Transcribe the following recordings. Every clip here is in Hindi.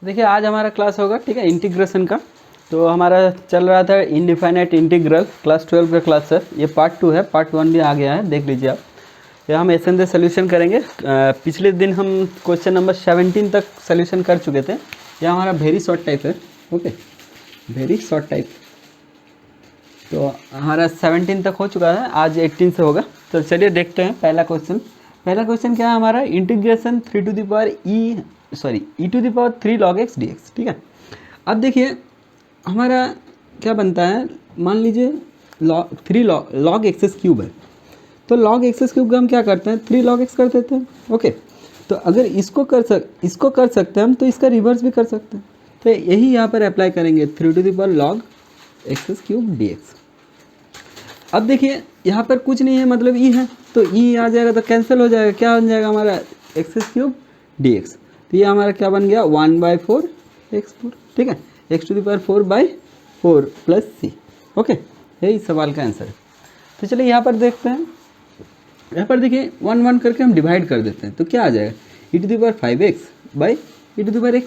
देखिए आज हमारा क्लास होगा, ठीक है, इंटीग्रेशन का। तो हमारा चल रहा था इनडिफाइनाइट इंटीग्रल, क्लास 12 का क्लास है। ये पार्ट 2 है, पार्ट 1 भी आ गया है, देख लीजिए आप। ये हम एस एन दे सोल्यूशन करेंगे। पिछले दिन हम क्वेश्चन नंबर 17 तक सोल्यूशन कर चुके थे। यह हमारा वेरी शॉर्ट टाइप है, ओके, वेरी शॉर्ट टाइप। तो हमारा 17 तक हो चुका है, आज 18 से होगा। तो चलिए देखते हैं पहला क्वेश्चन। पहला क्वेश्चन क्या है हमारा, integration e to the power 3 log x dx, ठीक है। अब देखिए हमारा क्या बनता है, मान लीजिए log एक्स क्यूब है। तो log एक्स क्यूब का हम क्या करते हैं, 3 log x कर देते हैं, ओके। तो अगर इसको कर सकते हैं हम, तो इसका रिवर्स भी कर सकते हैं। तो यही यहाँ पर अप्लाई करेंगे, 3 to the power log x cube dx। अब देखिए यहाँ पर कुछ नहीं है, मतलब ई है, तो ई आ जाएगा तो कैंसिल हो जाएगा। क्या बन जाएगा हमारा, एक्स क्यूब डी एक्स। तो ये हमारा क्या बन गया, 1/4 x4, ठीक है, x to the power 4/4 plus सी, ओके। यही सवाल का आंसर है। तो चलिए यहाँ पर देखते हैं। यहाँ पर देखिए 1 करके हम डिवाइड कर देते हैं, तो क्या आ जाएगा, e to the power 5x by e to the power x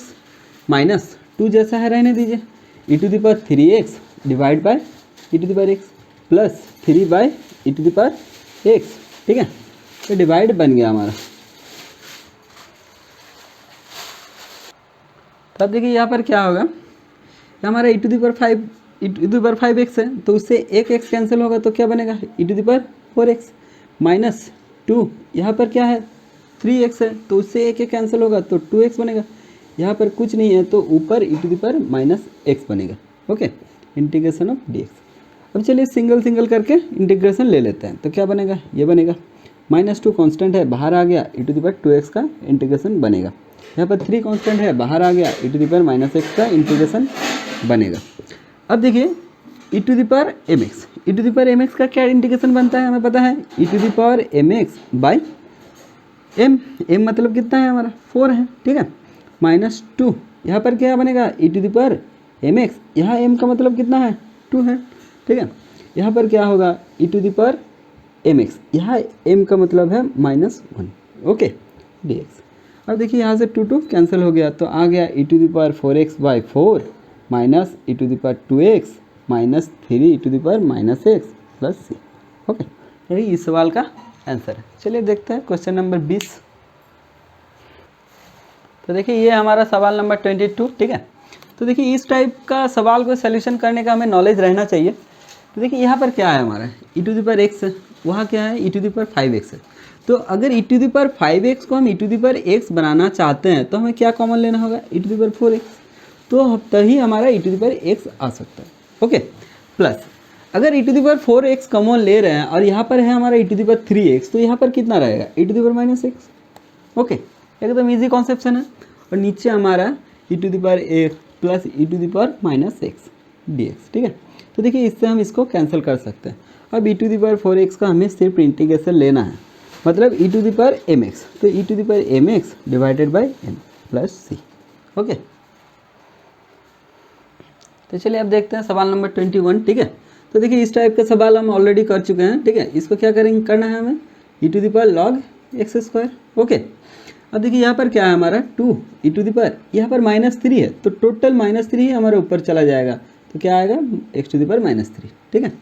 minus 2 जैसा है रहने दीजिए, e to the power 3x divide by e to the power x plus 3/e to the power x, ठीक है। तो डिवाइड बन गया हमारा। तो अब देखिए यहाँ पर क्या होगा, हमारा e to the power 5x है, तो उससे एक x कैंसिल होगा, तो क्या बनेगा, e to the power 4x minus 2, यहाँ पर क्या है 3x है, तो उससे एक कैंसिल होगा, तो 2x बनेगा। यहाँ पर कुछ नहीं है, तो ऊपर e to the power -x बनेगा, ओके। Integration of dx। अब चलिए सिंगल करके इंटीग्रेशन ले लेते हैं। तो क्या बनेगा, ये बनेगा, -2 कांस्टेंट है, बाहर आ गया, e to the power 2x का इंटीग्रेशन बनेगा। यहाँ पर 3 कांस्टेंट है, बाहर आ गया, e to the power -x का इंटीग्रेशन बनेगा। अब देखिए e to the power mx, e to the power mx का क्या इंटीग्रेशन बनता है, हमें पता है, e to the power mx by m मतलब कितना है हमारा 4 है, ठीक है, -2। यहाँ पर क्या बनेगा, e to the power mx, यहाँ m का मतलब कितना है 2 है, ठीक है। यहाँ पर क्या होगा, e to the power mx, यहाँ m का मतलब है -1, ओके, dx। अब देखिए यहाँ से 2 कैंसिल हो गया, तो आ गया e to the power 4x/4 minus e to the power 2x minus 3 e to the power -x plus c, okay. यही इस सवाल का आंसर है। चलिए देखते हैं क्वेश्चन नंबर 20। तो देखिए ये हमारा सवाल नंबर 22, ठीक है। तो देखिए इस टाइप का सवाल को सॉल्यूशन करने का हमें नॉलेज रहना चाहिए। तो देखिए यहाँ पर क्या है हमारा, e to the power x है, वहाँ क्या है e to the power 5x है। तो अगर e to the power 5x को हम e to the power x बनाना चाहते हैं, तो हमें क्या कॉमन लेना होगा, e to the power 4x। तो तभी हमारा e to the power x आ सकता है, ओके। प्लस अगर e to the power 4x common ले रहे हैं और यहाँ पर है हमारा e to the power 3x, तो यहाँ पर कितना रहेगा, e to the power -x, okay. एकदम ईजी कॉन्सेप्शन है। और नीचे हमारा e to the power x plus e to the power -x dx, ठीक है। तो देखिए इससे हम इसको कैंसिल कर सकते हैं। अब e to the power 4x का हमें सिर्फ इंटीग्रेशन लेना है, मतलब e to the power mx, तो e to the power mx divided by m plus c, okay. तो चलिए अब देखते हैं सवाल नंबर 21, ठीक है। तो देखिए इस टाइप का सवाल हम ऑलरेडी कर चुके हैं, ठीक है। इसको क्या करना है हमें, e to the power log x², okay. अब देखिए यहाँ पर क्या है हमारा 2 e टू द पावर, यहाँ पर -3 है, तो टोटल -3 ही हमारे ऊपर चला जाएगा, तो क्या आएगा x टू द पावर -3, ठीक है।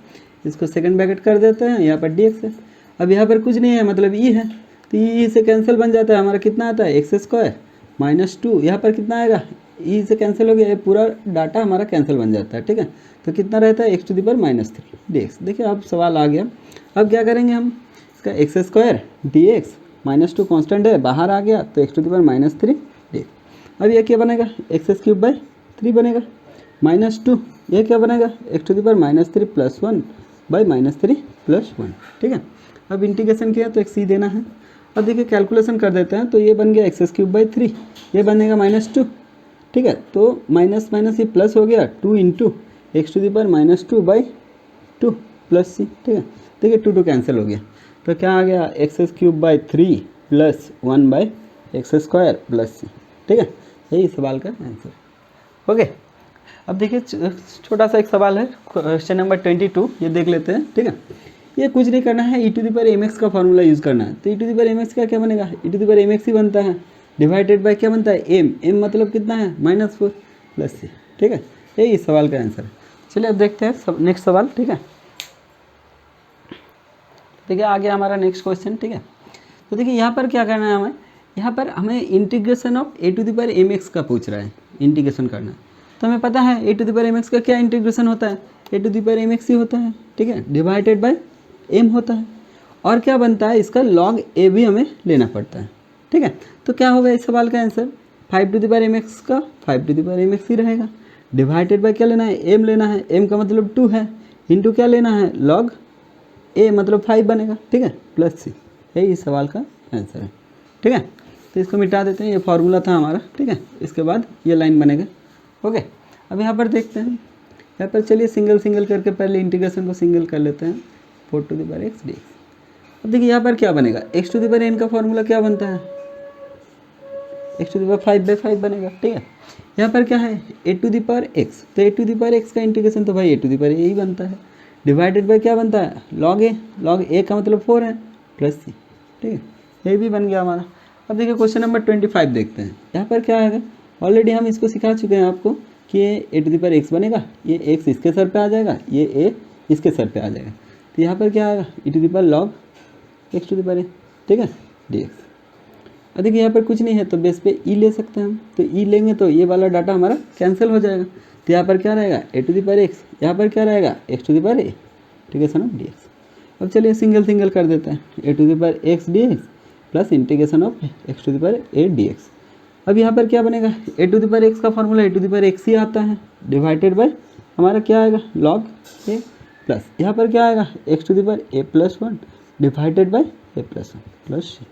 इसको सेकंड ब्रैकेट कर देते हैं, यहाँ पर dx है। अब यहाँ पर कुछ नहीं है, मतलब e है, तो e से कैंसिल बन जाता है, हमारा कितना आता है x² -2, यहाँ पर कितना आएगा, e से कैंसिल हो गया, ये पूरा डाटा हमारा कैंसिल बन जाता है, ठीक है। तो कितना रहता है x to the power -3 dx। देखिए अब सवाल आ गया। अब क्या करेंगे हम, इसका x² dx, -2 कांस्टेंट है, बाहर आ गया, तो x to the power -3 dx। अब ये क्या बनेगा, x³/3 बनेगा, -2, ये क्या बनेगा, x to the power -3 + 1 by -3 + 1, ठीक है। अब इंटीग्रेशन किया तो एक c देना है। अब देखिए कैलकुलेशन कर देते हैं, तो ये बन गया x³/3, ये बनेगा -2, ठीक है। तो माइनस ये प्लस हो गया, 2 × x to the power -2/2 plus c, ठीक है। देखिए 2 कैंसिल हो गया, तो क्या आ गया, x³/3 + 1/x² प्लस c, ठीक है। यही सवाल का आंसर, ओके। अब देखिए छोटा सा एक सवाल है, क्वेश्चन नंबर 22, ये देख लेते हैं, ठीक है। ये कुछ नहीं करना है, e to the power mx का फॉर्मूला यूज़ करना है। तो e to the power mx का क्या बनेगा, e to the power mx ही बनता है, डिवाइडेड बाय क्या बनता है एम, एम मतलब कितना है -4 प्लस सी, ठीक है। यही इस सवाल का आंसर है। चलिए अब देखते हैं नेक्स्ट सवाल, ठीक है। देखिए आगे हमारा नेक्स्ट क्वेश्चन, ठीक है। तो देखिए यहाँ पर क्या करना है हमें, यहाँ पर हमें integration of e to the power M x का पूछ रहा है, इंटीग्रेशन करना है। तो हमें पता है A to the power M x का क्या इंटीग्रेशन होता है, A to the power M X ही होता है, ठीक है, डिवाइडेड बाय एम होता है। और क्या बनता है इसका लॉग ए भी हमें लेना पड़ता है, ठीक है। तो क्या होगा इस सवाल का answer, 5 to the power M x का 5 to the power M X ही रहेगा, डिवाइडेड बाय क्या लेना है एम लेना है, एम का मतलब 2 है, इंटू क्या लेना है लॉग ए मतलब 5 बनेगा, ठीक है, प्लस सी। यही इस सवाल का आंसर है, ठीक है। तो इसको मिटा देते हैं, ये फार्मूला था हमारा, ठीक है। इसके बाद ये लाइन बनेगा, ओके। अब यहाँ पर देखते हैं, यहाँ पर चलिए सिंगल सिंगल करके पहले इंटीग्रेशन को सिंगल कर लेते हैं, 4 to the power x D x. अब देखिए यहाँ पर क्या बनेगा, x to the power n का फॉर्मूला क्या बनता है, एक्स टू द पावर 5/5 बनेगा, ठीक है। यहाँ पर क्या है A to the power x, तो ए टू द पावर एक्स का इंटीग्रेशन तो भाई ए टू द पावर यही बनता है, डिवाइडेड बाय क्या बनता है लॉग ए का मतलब 4 है प्लस सी, ठीक है। ये भी बन गया हमारा। अब देखिए क्वेश्चन नंबर 25 देखते हैं। यहाँ पर क्या आएगा, ऑलरेडी हम इसको सिखा चुके हैं आपको कि ये ए टू द पावर एक्स बनेगा, ये एक्स इसके सर पे आ जाएगा, ये ए इसके सर पे आ जाएगा। तो यहाँ पर क्या आएगा e to the power log x to the power, ठीक है, डी एक्स। अब देखिए यहाँ पर कुछ नहीं है तो बेस पे ई ले सकते हैं हम, तो ई लेंगे तो ये वाला डाटा हमारा कैंसिल हो जाएगा। तो यहाँ पर क्या रहेगा ए टू द पावर एक्स, यहाँ पर क्या रहेगा एक्स टू द पावर ए, ठीक है सर, डी एक्स। अब चलिए सिंगल सिंगल कर देते हैं, A to the power x D X plus integration of X to the power A D x. अब यहाँ पर क्या बनेगा, A to the power X का formula A to the power X ही आता है, डिवाइडेड बाय हमारा क्या आएगा लॉग ए, प्लस यहाँ पर क्या आएगा x to the power A plus 1 divided by A plus 1 plus C,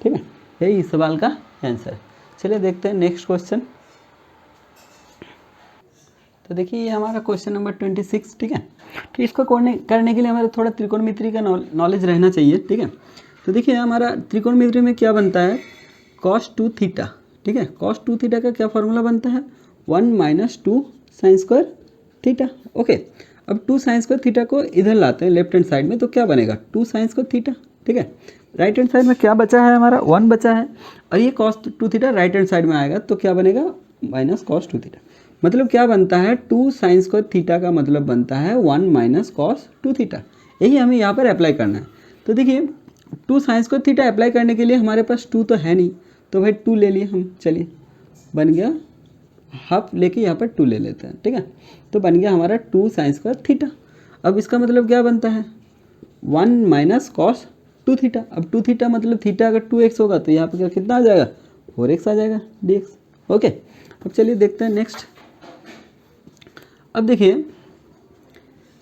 ठीक है। यही इस सवाल का आंसर है। चलिए देखते हैं नेक्स्ट क्वेश्चन। तो देखिए ये हमारा क्वेश्चन नंबर 26, ठीक है। तो इसको करने के लिए हमारा थोड़ा त्रिकोणमिति का नॉलेज रहना चाहिए, ठीक है। तो देखिए हमारा त्रिकोणमिति में क्या बनता है cos 2 थीटा, ठीक है। cos 2 थीटा का क्या फॉर्मूला बनता है 1 - 2 sin स्क्वायर थीटा, ओके। अब 2 sin स्क्वायर थीटा को इधर लाते हैं लेफ्ट हैंड साइड में, तो क्या बनेगा 2 sin स्क्वायर थीटा, ठीक है। राइट हैंड साइड में क्या बचा है हमारा 1 बचा है, और ये cos 2 theta right hand side में आएगा तो क्या बनेगा -cos 2 थीटा। मतलब क्या बनता है 2 sin स्क्वायर थीटा का मतलब बनता है 1 - cos 2 थीटा। यही हमें यहाँ पर अप्लाई करना है। तो देखिए 2 sin स्क्वायर थीटा अप्लाई करने के लिए हमारे पास 2 तो है नहीं, तो भाई 2 ले लिए हम, चलिए बन गया हाफ, लेके यहाँ पर 2 ले लेते हैं, ठीक है। तो बन गया हमारा 2 sin स्क्वायर थीटा। अब इसका मतलब क्या बनता है 1 - cos 2 थीटा। अब 2 थीटा मतलब थीटा अगर 2x होगा तो यहाँ पर क्या कितना आ जाएगा 4x आ जाएगा dx, ओके। अब चलिए देखते हैं नेक्स्ट। अब देखिए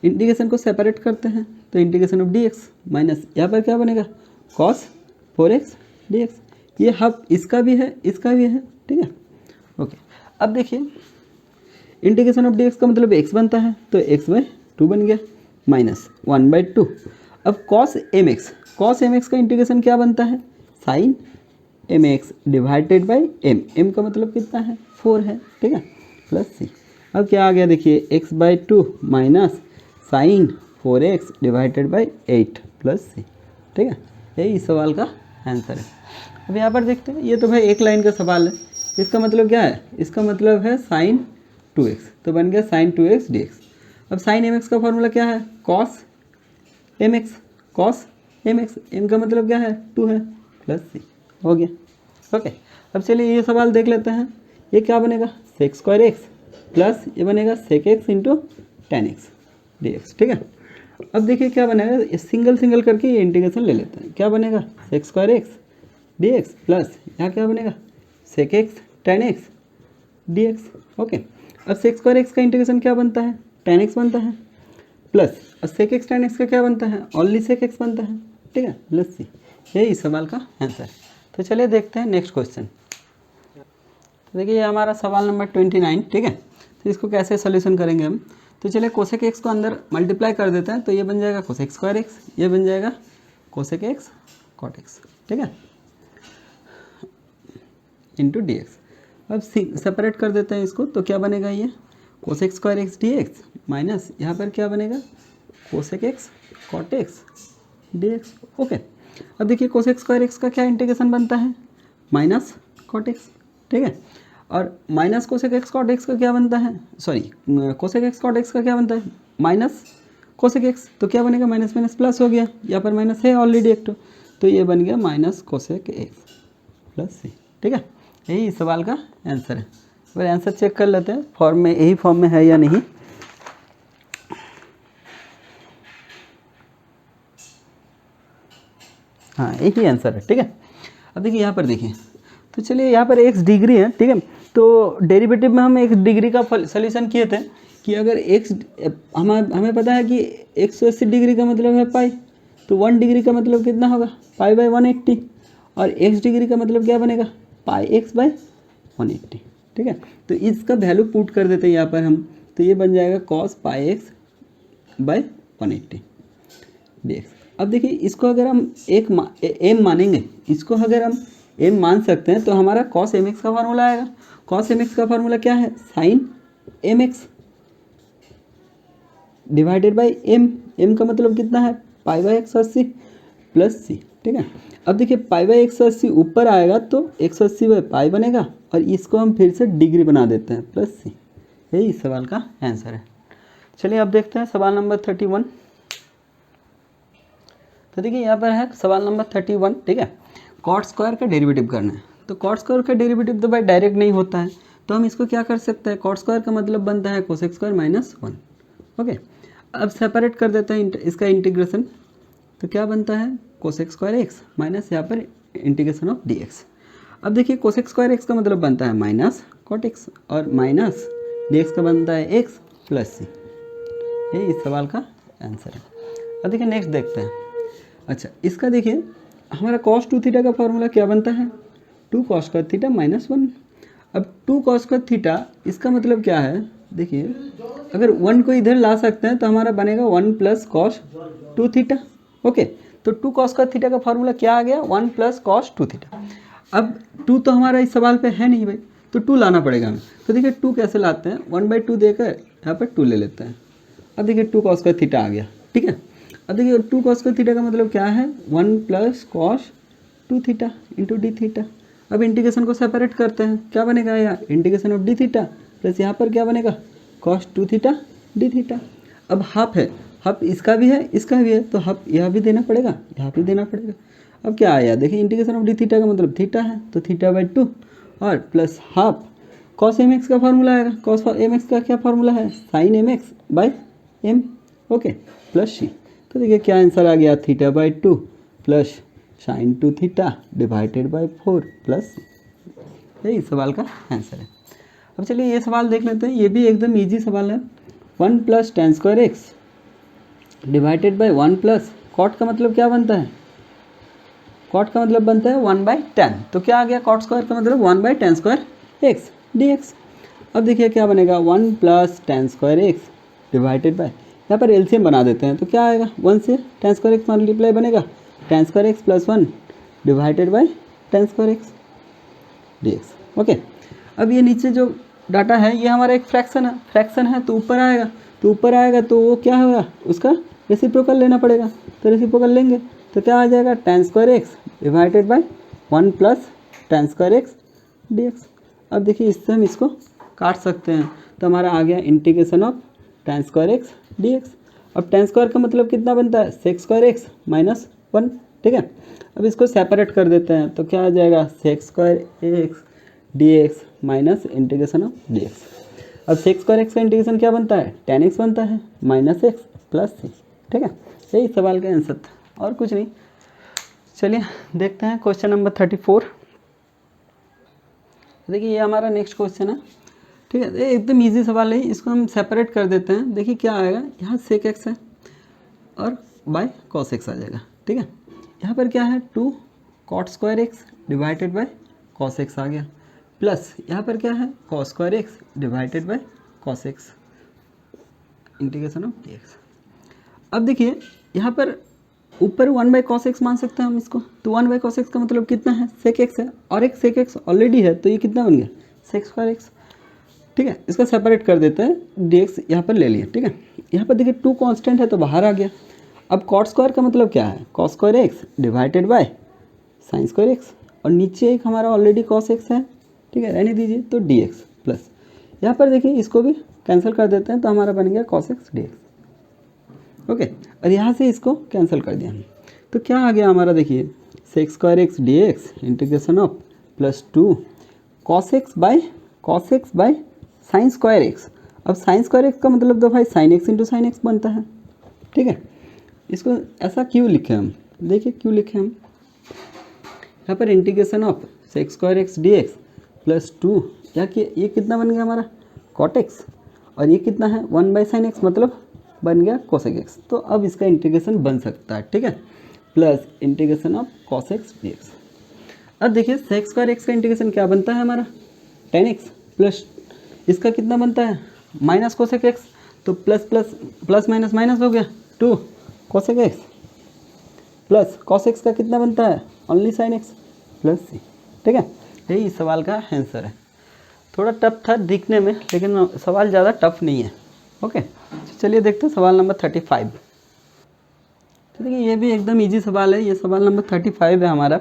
इंटीग्रेशन को सेपरेट करते हैं, तो इंटीग्रेशन ऑफ dx माइनस यहाँ पर क्या बनेगा cos 4x dx। ये हाफ इसका भी है इसका भी है, ठीक है, ओके। अब देखिए इंटीग्रेशन ऑफ dx का मतलब x बनता है, तो x/2 बन गया माइनस 1/2। अब cos mx का इंटीग्रेशन क्या बनता है sin mx divided by m का मतलब कितना है 4 है, ठीक है, प्लस सी। अब क्या आ गया देखिए x/2 minus sine 4x divided by 8 plus C, ठीक है। यही इस सवाल का आंसर है। अब यहाँ पर देखते हैं, ये तो भाई एक लाइन का सवाल है, इसका मतलब क्या है, इसका मतलब है साइन 2x, तो बन गया साइन 2x dx। अब साइन mx का फॉर्मूला क्या है cos mx, m का मतलब क्या है 2 है प्लस सी, हो गया, ओके। अब चलिए ये सवाल देख लेते हैं, ये क्या बनेगा sec स्क्वायर एक्स प्लस ये बनेगा sec x into tan x dx, ठीक है। अब देखिए क्या बनेगा, सिंगल सिंगल करके ये इंटीग्रेशन ले लेते हैं, क्या बनेगा sec square x dx plus यहाँ क्या बनेगा sec x tan x dx, okay. अब sec स्क्वायर एक्स का इंटीग्रेशन क्या बनता है tan x बनता है, प्लस अब sec x tan x का क्या बनता है ओनली sec x बनता है, ठीक है, प्लस सी। यही इस सवाल का आंसर है। तो चलिए देखते हैं नेक्स्ट क्वेश्चन। तो देखिए ये हमारा सवाल नंबर 29, ठीक है। तो इसको कैसे सोल्यूशन करेंगे हम, तो चलिए कोसेक एक्स को अंदर मल्टीप्लाई कर देते हैं, तो ये बन जाएगा कोसेक स्क्वायर एक्स, ये बन जाएगा कोसेक एक्स कॉट एक्स, ठीक है, इंटू डी एक्स। अब सेपरेट कर देते हैं इसको, तो क्या बनेगा ये cosec square x D x minus यहाँ पर क्या बनेगा cosec x cot x D x, okay. अब देखिए कोसेक स्क्वायर एक्स का क्या इंटीग्रेशन बनता है माइनस कॉट एक्स, ठीक है। और minus cosec x cot x का क्या बनता है, sorry cosec x cot x का क्या बनता है, माइनस कोसेक एक्स, तो क्या बनेगा, माइनस माइनस प्लस हो गया, यहाँ पर माइनस है ऑलरेडी एक तो ये बन गया minus cosec x plus C, ठीक है। यही इस सवाल का आंसर है। फिर आंसर चेक कर लेते हैं फॉर्म में, यही फॉर्म में है या नहीं। हाँ यही आंसर है, ठीक है। अब देखिए यहाँ पर देखिए, तो चलिए यहाँ पर एक्स डिग्री है, ठीक है। तो डेरिवेटिव में हम एक्स डिग्री का सोल्यूशन किए थे कि अगर एक्स हमें पता है कि 180 डिग्री का मतलब है पाई, तो 1 डिग्री का मतलब कितना होगा, पाई बाई 180, और एक्स डिग्री का मतलब क्या बनेगा, पाई एक्स बाई 180, ठीक है। तो इसका वैल्यू पुट कर देते हैं यहाँ पर हम, तो ये बन जाएगा cos pi x by 180 dx। अब देखिए इसको अगर हम एम मानेंगे, इसको अगर हम एम मान सकते हैं तो हमारा कॉस एम एक्स का फार्मूला आएगा। कॉस एम एक्स का फार्मूला क्या है, sine M x divided by m का मतलब कितना है, पाई बाई 180 प्लस सी, ठीक है। अब देखिए पाई बाई 180 ऊपर आएगा तो 180 बाई पाई बनेगा, और इसको हम फिर से डिग्री बना देते हैं प्लस सी। यही इस सवाल का आंसर है। चलिए अब देखते हैं सवाल नंबर 31। तो देखिए यहाँ पर है सवाल नंबर 31, ठीक है। कॉट स्क्वायर का डेरिवेटिव करना है, तो कॉट स्क्वायर का डेरिवेटिव तो भाई डायरेक्ट नहीं होता है, तो हम इसको क्या कर सकते हैं, कॉट स्क्वायर का मतलब बनता है कोसेक स्क्वायर माइनस 1, ओके। अब सेपरेट कर देते हैं इसका इंटीग्रेशन, तो क्या बनता है कोसेक स्क्वायर एक्स माइनस यहाँ पर इंटीग्रेशन ऑफ डी एक्स। अब देखिए कोसेक स्क्वायर एक्स का मतलब बनता है माइनस कॉट एक्स, और माइनस डी एक्स का बनता है एक्स प्लस सी। यही इस सवाल का आंसर है। अब देखिए नेक्स्ट देखते हैं। अच्छा इसका देखिए हमारा कॉस 2 थीटा का फॉर्मूला क्या बनता है, 2 कॉस स्क्वायर थीटा माइनस 1। अब 2 कॉस स्क्वायर थीटा इसका मतलब क्या है, देखिए अगर 1 को इधर ला सकते हैं तो हमारा बनेगा 1 प्लस कॉस 2 थीटा, ओके। तो 2 कॉस स्क्वायर थीटा का फॉर्मूला क्या आ गया, 1 प्लस कॉस 2 थीटा। अब 2 तो हमारा इस सवाल पे है नहीं भाई, तो 2 लाना पड़ेगा हमें। तो देखिए 2 कैसे लाते हैं, 1/2 देकर यहाँ पर 2 ले लेते हैं। अब देखिए 2 कॉस स्क्वायर थीटा आ गया, ठीक है। अब देखिए 2 कॉस स्क्वायर थीटा का मतलब क्या है, 1 plus cos 2 theta into D theta. अब इंटीग्रेशन को सेपरेट करते हैं, क्या बनेगा यार, integration of D theta plus यहाँ पर क्या बनेगा कॉस 2 थीटा डी थीटा। अब हाफ है, हाफ इसका भी है इसका भी है, तो हाफ यहाँ भी देना पड़ेगा यहाँ भी देना पड़ेगा। अब क्या आया, देखिए इंटीग्रेशन ऑफ डी थीटा का मतलब थीटा है, तो थीटा बाई 2 और plus half cos M x का फार्मूला आएगा। कॉस एम एक्स का क्या फार्मूला है, sine M X by M, okay plus C. तो देखिए क्या आंसर आ गया, theta by 2 plus sine 2 theta divided by 4 plus, यही इस सवाल का आंसर है। अब चलिए ये सवाल देख लेते हैं, ये भी एकदम इजी सवाल है। 1 plus tan square x divided by 1 plus cot का मतलब क्या बनता है, कॉट का मतलब बनता है 1/10, तो क्या आ गया कॉट स्क्वायर का मतलब 1/10 स्क्वायर एक्स डी एक्स। अब देखिए क्या बनेगा, 1 plus tan square x divided by, यहाँ पर एलसीएम बना देते हैं, तो क्या आएगा 1 से टेन स्क्वायर एक्स मल्टीप्लाई बनेगा ten square x plus 1 divided by ten square x D x, okay. अब ये नीचे जो डाटा है ये हमारा एक फ्रैक्शन है, तो ऊपर आएगा तो वो क्या होगा, उसका रेसिप्रोकल लेना पड़ेगा, तो रेसिप्रोकल लेंगे तो क्या आ जाएगा ten square x divided by 1 plus tan square x D x. अब देखिए इससे हम इसको काट सकते हैं, तो हमारा आ गया integration of ten square x D x. अब टेन स्क्वायर का मतलब कितना बनता है, सेक्स स्क्वायर एक्स माइनस 1, ठीक है। अब इसको सेपरेट कर देते हैं, तो क्या आ जाएगा sex square x D x minus integration of D x. अब सेक्स स्क्वायर एक्स का इंटीग्रेशन क्या बनता है, टेन एक्स बनता है माइनस एक्स प्लस सी, ठीक है। यही सवाल का आंसर था और कुछ नहीं। चलिए देखते हैं क्वेश्चन नंबर 34। देखिए ये हमारा नेक्स्ट क्वेश्चन है, ठीक है। ये एकदम इजी सवाल है, इसको हम सेपरेट कर देते हैं। देखिए क्या आएगा, यहाँ सेक एक्स है और बाय कॉस एक्स आ जाएगा, ठीक है। यहाँ पर क्या है 2 cot square x divided by cos X आ गया, प्लस यहाँ पर क्या है cos square x divided by cos X integration of D x. अब देखिए यहाँ पर ऊपर 1/cos x मान सकते हैं हम इसको, तो 1/cos x का मतलब कितना है, सेक एक्स है, और एक सेक एक्स ऑलरेडी है, तो ये कितना बन गया सेक स्क्वायर एक्स, ठीक है। इसको सेपरेट कर देते हैं, डी एक्स यहाँ पर ले लिया, ठीक है। यहाँ पर देखिए 2 कांस्टेंट है तो बाहर आ गया। अब कॉट स्क्वायर का मतलब क्या है, cos square x divided by sine square x, और नीचे एक हमारा ऑलरेडी cos x है, ठीक है, रहने दीजिए। तो dx प्लस यहाँ पर देखिए इसको भी कैंसिल कर देते हैं, तो हमारा बन गया cos x dx। ओके, और यहाँ से इसको कैंसिल कर दिया हम, तो क्या आ गया हमारा, देखिए sex square x D x integration of plus 2 cos x by sine square x. अब साइन स्क्वायर एक्स का मतलब तो भाई sine x into sine x बनता है, ठीक है। इसको ऐसा क्यों लिखे हम, देखिए क्यों लिखे हम, यहाँ पर integration of sex square x D X plus 2, या कि ये कितना बन गया हमारा कॉट एक्स, और ये कितना है 1 बाई साइन एक्स, मतलब बन गया कोसेक एक्स। तो अब इसका इंटीग्रेशन बन सकता है, ठीक है, plus integration of cos x D x. अब देखिए सेक्स स्क्वायर एक्स का इंटीग्रेशन क्या बनता है हमारा tan x, प्लस इसका कितना बनता है माइनस कोसेक एक्स, तो plus plus plus minus minus हो गया 2 cosec x, plus cos x का कितना बनता है only sine x plus C, ठीक है। यही इस सवाल का आंसर है। थोड़ा टफ था दिखने में, लेकिन सवाल ज़्यादा टफ नहीं है। ओके, चलिए देखते हैं सवाल नंबर 35। तो देखिए ये भी एकदम इजी सवाल है, ये सवाल नंबर 35 है हमारा।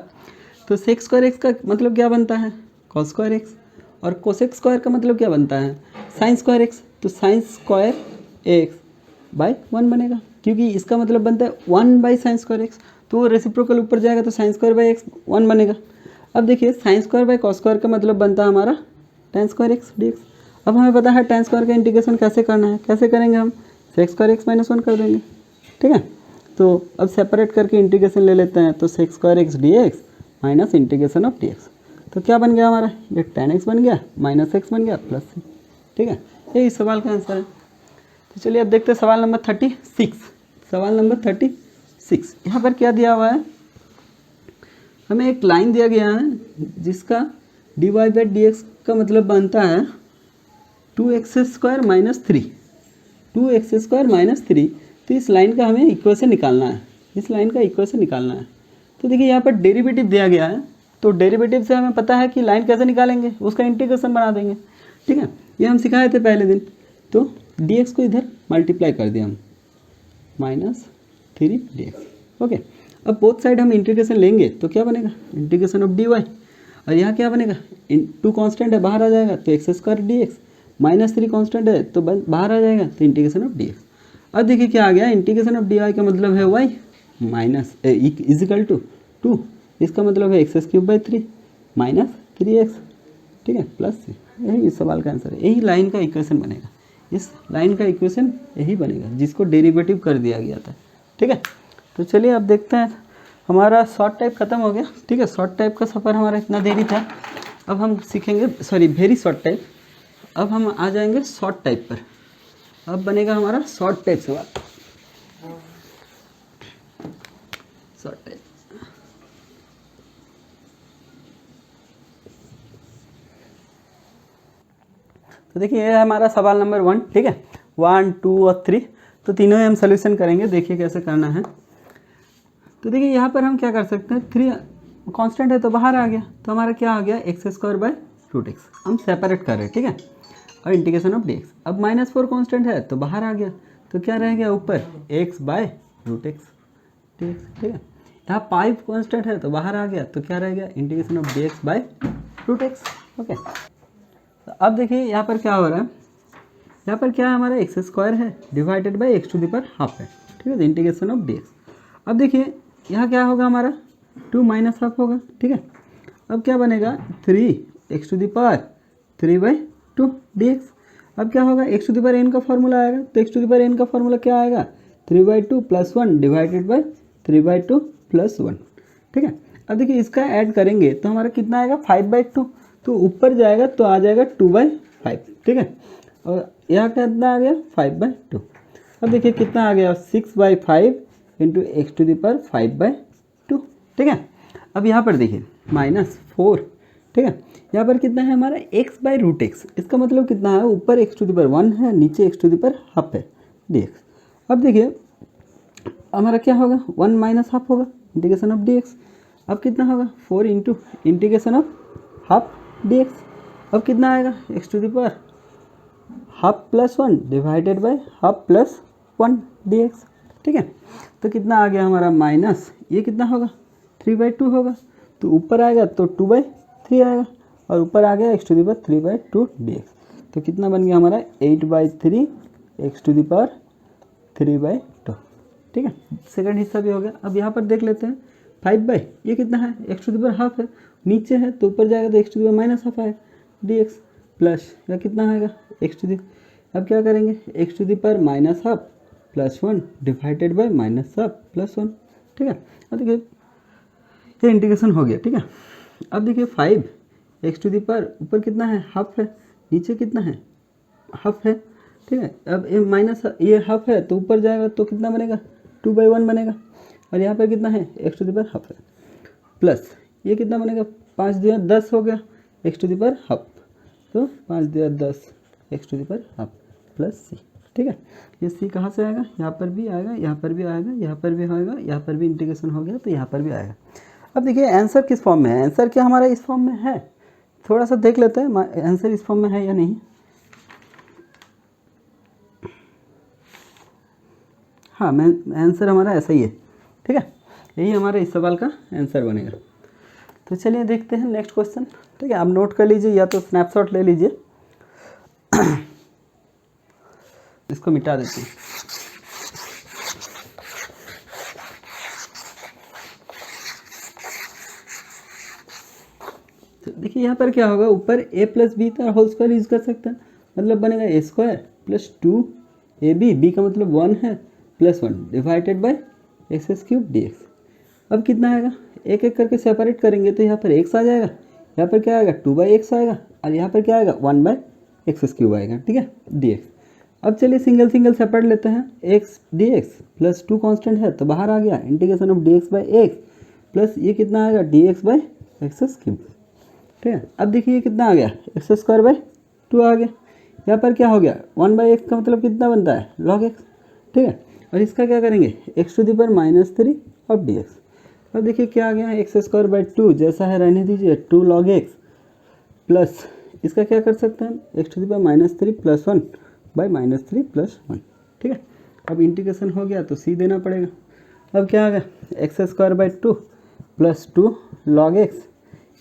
तो सेक्स स्क्वायर एक्स का मतलब क्या बनता है कॉस स्क्वायर एक्स, और कोसेक स्क्वायर का मतलब क्या बनता है साइन स्क्वायर एक्स। तो साइन स्क्वायर एक्स बाई 1 बनेगा, क्योंकि इसका मतलब बनता है 1 बाई साइन स्क्वायर एक्स, तो वो रेसिप्रोकल ऊपर जाएगा तो साइन स्क्वायर बाई एक्स 1 बनेगा। अब देखिए sine square by cos square का मतलब बनता है हमारा tan square x D x. अब हमें पता है tan स्क्वायर का इंटीग्रेशन कैसे करना है, कैसे करेंगे हम सेक्स स्क्वायर एक्स माइनस 1 कर देंगे, ठीक है। तो अब सेपरेट करके इंटीग्रेशन ले लेते हैं, तो sex square x D x minus integration of D x, तो क्या बन गया हमारा ये tan x बन गया माइनस एक्स बन गया प्लस सी, ठीक है। यही सवाल का आंसर है। तो चलिए अब देखते हैं सवाल नंबर 36। सवाल नंबर 36 यहाँ पर क्या दिया हुआ है, हमें एक लाइन दिया गया है जिसका d y by d x का मतलब बनता है 2x square minus 3, 2x square minus 3। तो इस लाइन का हमें इक्वेशन निकालना है, इस लाइन का इक्वेशन निकालना है। तो देखिए यहाँ पर डेरिवेटिव दिया गया है, तो डेरिवेटिव से हमें पता है कि लाइन कैसे निकालेंगे, उसका इंटीग्रेशन बना देंगे, ठीक है। ये हम सिखाए थे पहले दिन। तो dx को इधर मल्टीप्लाई कर दिया हम माइनस 3 dx। ओके, अब बोथ साइड हम इंटीग्रेशन लेंगे तो क्या बनेगा इंटीग्रेशन ऑफ dy, और यहाँ क्या बनेगा 2 कांस्टेंट है बाहर आ जाएगा तो x square dx, minus 3 constant है तो बाहर आ जाएगा तो इंटीग्रेशन ऑफ dx। अब देखिए क्या आ गया इंटीग्रेशन ऑफ dy का मतलब है y माइनस इजिकल टू 2, इसका मतलब है x cube by 3 minus 3x, ठीक है, प्लस सी। यही इस सवाल का आंसर है, यही लाइन का इक्वेशन बनेगा, इस लाइन का इक्वेशन यही बनेगा जिसको डेरिवेटिव कर दिया गया था, ठीक है। तो चलिए अब देखते हैं, हमारा शॉर्ट टाइप ख़त्म हो गया, ठीक है। शॉर्ट टाइप का सफ़र हमारा इतना देरी था, अब हम सीखेंगे वेरी शॉर्ट टाइप। अब हम आ जाएंगे शॉर्ट टाइप पर, अब बनेगा हमारा शॉर्ट टाइप सवाल, शॉर्ट टाइप। तो देखिए ये है हमारा सवाल नंबर 1, ठीक है, 1, 2 और 3, तो तीनों ही हम सोल्यूशन करेंगे, देखिए कैसे करना है। तो देखिए यहाँ पर हम क्या कर सकते हैं, 3 कांस्टेंट है तो बाहर आ गया, तो हमारा क्या आ गया x square by root x, हम सेपरेट कर रहे हैं, ठीक है, और इंटीग्रेशन ऑफ डी एक्स। अब -4 कांस्टेंट है तो बाहर आ गया, तो क्या रह गया ऊपर x by root x D x, ठीक है। यहाँ 5 कांस्टेंट है तो बाहर आ गया, तो क्या रह गया integration of D x by root x, okay. तो अब देखिए यहाँ पर क्या हो रहा है, यहाँ पर क्या है हमारा एक्स स्क्वायर है divided by x to the power half है, ठीक है, इंटीग्रेशन ऑफ डी एक्स। अब देखिए यहाँ क्या होगा हमारा 2 माइनस हाफ होगा, ठीक है। अब क्या बनेगा 3 x to the power 3/2 dx। अब क्या होगा x to the power n का फॉर्मूला आएगा, तो x to the power n का फॉर्मूला क्या आएगा 3/2 + 1 डिवाइडेड बाई 3/2 + 1, ठीक है। अब देखिए इसका ऐड करेंगे तो हमारा कितना आएगा 5/2, तो ऊपर जाएगा तो आ जाएगा 2/5, ठीक है, और यहाँ कितना आ गया 5/2। अब देखिए कितना आ गया 6/5 into x to the power 5/2, ठीक है। अब यहाँ पर देखिए -4, ठीक है, यहाँ पर कितना है हमारा x बाई रूट एक्स, इसका मतलब कितना है ऊपर एक्स टू द पावर 1 है, नीचे x to the power half है dx। अब देखिए हमारा क्या होगा 1 माइनस हाफ होगा इंटीग्रेशन ऑफ dx। अब कितना होगा 4 into integration of half dx। अब कितना आएगा x to the power half plus 1 divided by half plus 1 dx, ठीक है। तो कितना आ गया हमारा माइनस, ये कितना होगा 3/2 होगा, तो ऊपर आएगा तो 2/3 आएगा, और ऊपर आ गया x⁴ dx। तो कितना बन गया हमारा 8/3 x⁴, ठीक है। सेकंड हिस्सा भी हो गया। अब यहाँ पर देख लेते हैं 5 ये कितना है, x⁻½ है, नीचे है तो ऊपर जाएगा तो x⁻−½ आएगा dx, प्लस या कितना आएगा अब क्या करेंगे x⁻−½ + 1 डिवाइडेड बाय -½ + 1, ठीक है। अब देखिए ये इंटीग्रेशन हो गया, ठीक है। अब देखिए 5 ऊपर कितना है, हाफ है, नीचे कितना है, हाफ है, ठीक है। अब ये हाफ है तो ऊपर जाएगा तो कितना बनेगा 2/1 बनेगा, और यहाँ पर कितना है x⁻½ है, प्लस ये कितना बनेगा 5 × 10 हो गया x⁻½ तो 5 × 10 x⁻½ प्लस c, ठीक है। ये c कहाँ से आएगा, यहाँ पर भी आएगा, यहाँ पर भी आएगा, यहाँ पर भी आएगा, यहाँ पर भी इंटीग्रेशन हो गया तो यहाँ पर भी आएगा। अब देखिए आंसर किस फॉर्म में है, आंसर क्या हमारा इस फॉर्म में है, थोड़ा सा देख लेते हैं आंसर इस फॉर्म में है या नहीं। हाँ मैं आंसर हमारा ऐसा ही है, ठीक है, यही हमारा इस सवाल का आंसर बनेगा। तो चलिए देखते हैं नेक्स्ट क्वेश्चन, ठीक है। आप नोट कर लीजिए या तो स्नैपशॉट ले लीजिए। इसको मिटा देते हैं। तो देखिए यहाँ पर क्या होगा, ऊपर a + b का होल स्क्वायर यूज कर सकते हैं, मतलब बनेगा a² + 2ab, b का मतलब 1 है, +1 डिवाइडेड बाय x³ dx। अब कितना आएगा, एक एक करके सेपरेट करेंगे तो यहाँ पर x आ जाएगा, यहाँ पर क्या आएगा 2/x आएगा, और यहाँ पर क्या आएगा 1/x³ आएगा, ठीक है, dx। अब चलिए सिंगल सिंगल सेपरेट लेते हैं, x dx + 2 कांस्टेंट है तो बाहर आ गया, इंटीग्रेशन ऑफ dx/x प्लस ये कितना आएगा dx/x³, ठीक है। अब देखिए ये कितना आ गया x² / 2 आ गया, यहाँ पर क्या हो गया 1/x का मतलब कितना बनता है log x, ठीक है। और इसका क्या करेंगे x⁻³ और dx। अब देखिए क्या आ गया x² / 2 जैसा है रहने दीजिए 2 log x, प्लस इसका क्या कर सकते हैं x⁻³ + 1 / -3 + 1, ठीक है। अब इंटीग्रेशन हो गया तो c देना पड़ेगा। अब क्या आ गया x² / 2 + 2 log x,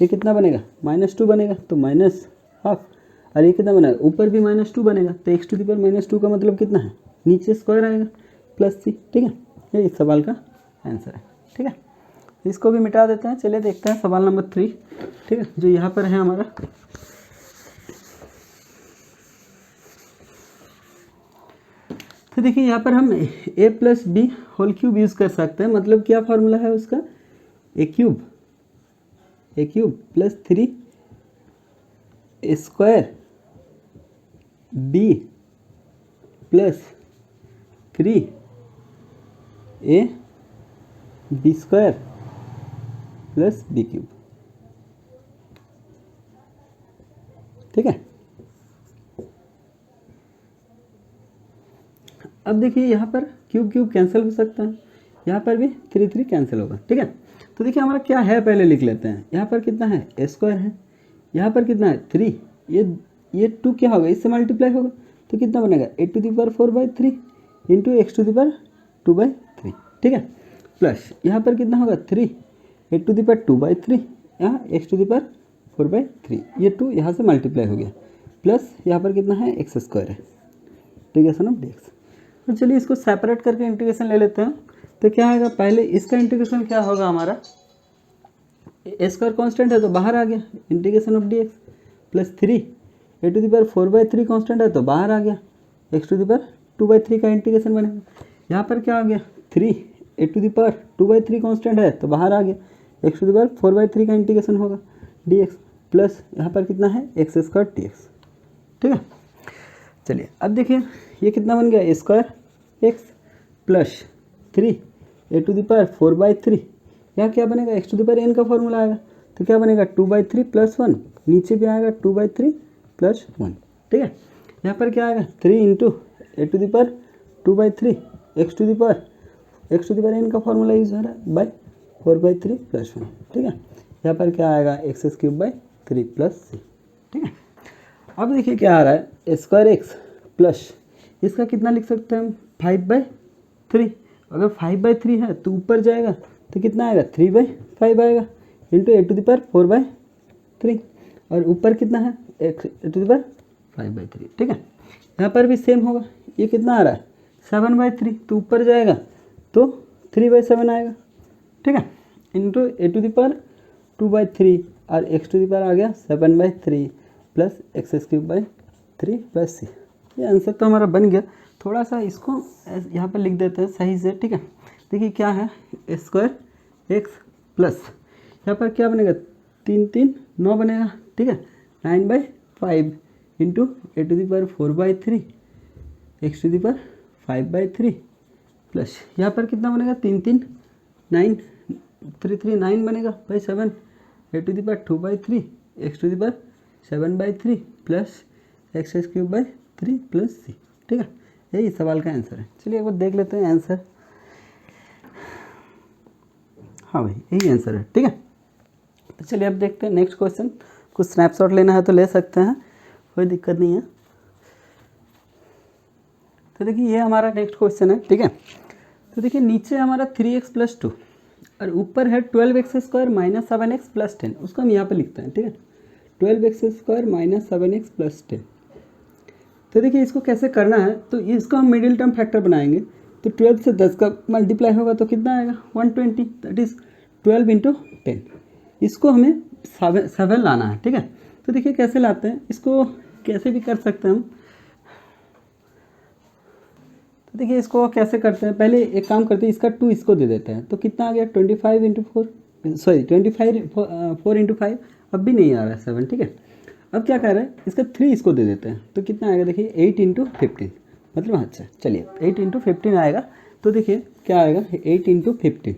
ये कितना बनेगा -2 बनेगा तो -½ और ये कितना बनेगा ऊपर भी -2 बनेगा तो x⁻² का मतलब कितना है नीचे स्क्वायर आएगा +c, ठीक है। ये इस सवाल का आंसर है, ठीक है। इसको भी मिटा देते हैं। चलिए देखते हैं सवाल नंबर 3, ठीक है, जो यहाँ पर है हमारा। तो देखिए यहाँ पर हम a + b whole cube use कर सकते हैं, मतलब क्या फार्मूला है उसका a³ + 3 square b + 3 a b² + b³, ठीक है। अब देखिए यहाँ पर क्यूब क्यूब कैंसिल हो सकता है, यहाँ पर भी 3 3 कैंसिल होगा, ठीक है। तो देखिए हमारा क्या है पहले लिख लेते हैं। यहाँ पर कितना है a² है, यहाँ पर कितना है 3, ये 2 क्या होगा इससे मल्टीप्लाई होगा तो कितना बनेगा a⁴/3 × x⁻²/3, ठीक है, प्लस यहाँ पर कितना होगा 3 a⁻²/3 यहाँ x⁴/3, ये 2 यहाँ से मल्टीप्लाई हो गया, प्लस यहाँ पर कितना है x² है, इंटीग्रेशन ऑफ dx। तो चलिए इसको सेपरेट करके इंटीग्रेशन ले लेते हैं। तो क्या आएगा, पहले इसका इंटीग्रेशन क्या होगा हमारा, a² कांस्टेंट है तो बाहर आ गया integration of dx, plus 3 a⁴/3 constant है तो बाहर आ गया x⁻² का इंटीग्रेशन बनेगा। यहाँ पर क्या आ गया 3 a⁻² कांस्टेंट है तो बाहर आ गया x⁴/3 का इंटीग्रेशन होगा dx, प्लस यहाँ पर कितना है x² dx, ठीक है। चलिए अब देखिए ये कितना बन गया a² x प्लस 3 a⁴/3, यहाँ क्या बनेगा x⁴n का फॉर्मूला आएगा तो क्या बनेगा 2/3 + 1, नीचे भी आएगा 2/3 + 1, ठीक है। यहाँ पर क्या आएगा 3 × a⁴2/3 x⁴n का फॉर्मूला यूज हो रहा है बाय 4/3 + 1, ठीक है। यहाँ पर क्या आएगा x³ / 3 + c, ठीक है। अब देखिए क्या आ रहा है a²x प्लस इसका कितना लिख सकते हैं हम 5/3, अगर 5/3 है तो ऊपर जाएगा तो कितना आएगा 3/5 आएगा, into a to the power 4/3 और ऊपर कितना है x a to the power 5/3, ठीक है। यहाँ पर भी सेम होगा, ये कितना आ रहा है 7/3, तो ऊपर जाएगा तो 3/7 आएगा, ठीक है, into a to the power 2/3 और एक्स टू द पावर आ गया 7/3 प्लस x³/3 प्लस c। ये आंसर तो हमारा बन गया। थोड़ा सा इसको यहाँ पर लिख देते हैं सही से, ठीक है। देखिए क्या है स्क्वायर एक्स प्लस यहाँ पर क्या बनेगा 3 3 9 बनेगा, ठीक है, 9/5 into a to the power 4/3 x to the power 5/3 plus यहाँ पर कितना बनेगा 3 3 9 3 3 9 बनेगा by 7 a to the power 2/3 x to the power 7/3 plus x³/3 plus c, ठीक है। यही सवाल का आंसर है। चलिए एक बार देख लेते हैं आंसर। हाँ भाई यही आंसर है, ठीक है। तो चलिए अब देखते हैं नेक्स्ट क्वेश्चन। कुछ स्नैपशॉट लेना है तो ले सकते हैं, कोई दिक्कत नहीं है। तो देखिए ये हमारा नेक्स्ट क्वेश्चन है, ठीक है। तो देखिए नीचे हमारा 3x + 2 और ऊपर है 12x² - 7x + 10, उसको हम यहाँ पे लिखते हैं, ठीक है, 12x² - 7x + 10। तो देखिए इसको कैसे करना है, तो इसको हम मिडिल टर्म फैक्टर बनाएंगे। तो 12 से 10 का मल्टीप्लाई होगा तो कितना आएगा 120, दैट इज़ 12 × 10। इसको हमें 7 लाना है, ठीक है। तो देखिए कैसे लाते हैं, इसको कैसे भी कर सकते हैं हम। तो देखिए इसको कैसे करते हैं, पहले एक काम करते हैं, इसका 2 इसको दे देते हैं, तो कितना आ गया 25 × 4, सॉरी 4 × 5, अब भी नहीं आ रहा है 7, ठीक है। अब क्या कर रहे हैं, इसका 3 इसको दे देते हैं, तो कितना आएगा देखिए 8 × 15, मतलब अच्छा चलिए 8 × 15 आएगा। तो देखिए क्या आएगा 8 × 15,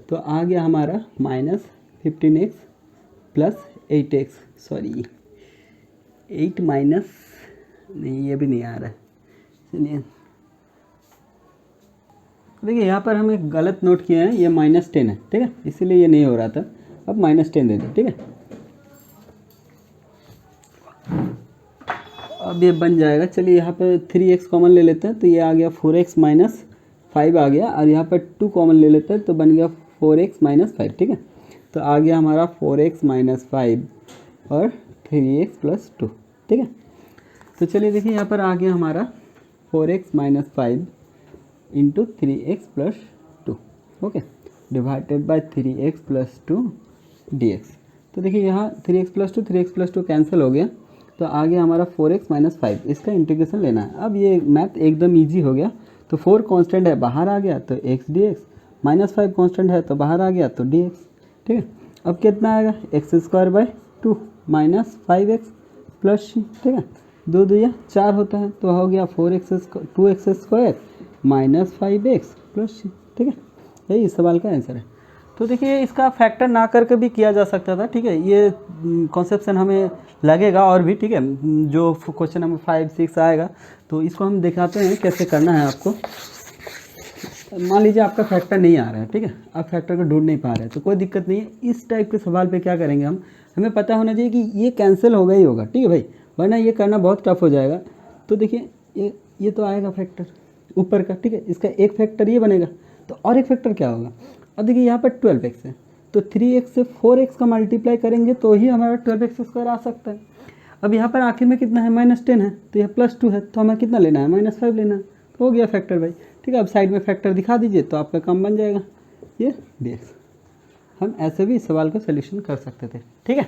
तो आ गया हमारा -15x plus 8x, sorry 8 minus नहीं, ये भी नहीं आ रहा है, चलिए देखिए यहाँ पर हम एक गलत नोट किए हैं, ये -10 है, ठीक है, इसीलिए ये नहीं हो रहा था। अब -10 दे दो, ठीक है। अब ये बन जाएगा। चलिए यहाँ पर 3x कॉमन ले लेते हैं, तो ये आ गया 4x - 5 आ गया, और यहाँ पर 2 कॉमन ले लेते हैं तो बन गया 4x - 5, ठीक है। तो आ गया हमारा 4x - 5 और 3x + 2, ठीक है। तो चलिए देखिए यहाँ पर आ गया हमारा 4x - 5 × 3x + 2, okay, divided by 3x + 2 dx। तो देखिए यहाँ 3x + 2 कैंसिल हो गया, तो आ गया हमारा 4x - 5, इसका इंटीग्रेशन लेना है। अब ये मैथ एकदम इजी हो गया। तो 4 कांस्टेंट है बाहर आ गया तो x dx, -5 कांस्टेंट है तो बाहर आ गया तो dx, ठीक है। अब कितना आएगा x²/2 -5x प्लस c, ठीक है, 2 2 4 होता है, तो हो गया 2x² -5x प्लस c, ठीक है। यही इस सवाल का आंसर है। तो देखिए इसका फैक्टर ना करके भी किया जा सकता था, ठीक है, ये कॉन्सेप्शन हमें लगेगा और भी, ठीक है। जो क्वेश्चन नंबर 5 6 आएगा तो इसको हम दिखाते हैं कैसे करना है आपको। मान लीजिए आपका फैक्टर नहीं आ रहा है, ठीक है, आप फैक्टर को ढूंढ नहीं पा रहे हैं, तो कोई दिक्कत नहीं है। इस टाइप के सवाल पे क्या करेंगे हम, हमें पता होना चाहिए कि ये कैंसिल होगा ही होगा, ठीक है भाई, वरना ये करना बहुत टफ हो जाएगा। तो देखिए ये तो आएगा फैक्टर ऊपर का, ठीक है, इसका एक फैक्टर ये बनेगा, तो और एक फैक्टर क्या होगा। अब देखिए यहाँ पर 12x है, तो 3x से 4x का मल्टीप्लाई करेंगे तो ही हमारा 12x² आ सकता है। अब यहाँ पर आखिर में कितना है -10 है, तो यह +2 है, तो हमें कितना लेना है -5 लेना है, तो हो गया फैक्टर भाई, ठीक है। अब साइड में फैक्टर दिखा दीजिए तो आपका काम बन जाएगा ये dx। हम ऐसे भी इस सवाल का सोल्यूशन कर सकते थे, ठीक है।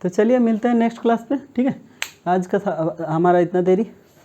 तो चलिए मिलते हैं नेक्स्ट क्लास पे, ठीक है। आज का हमारा इतना देरी।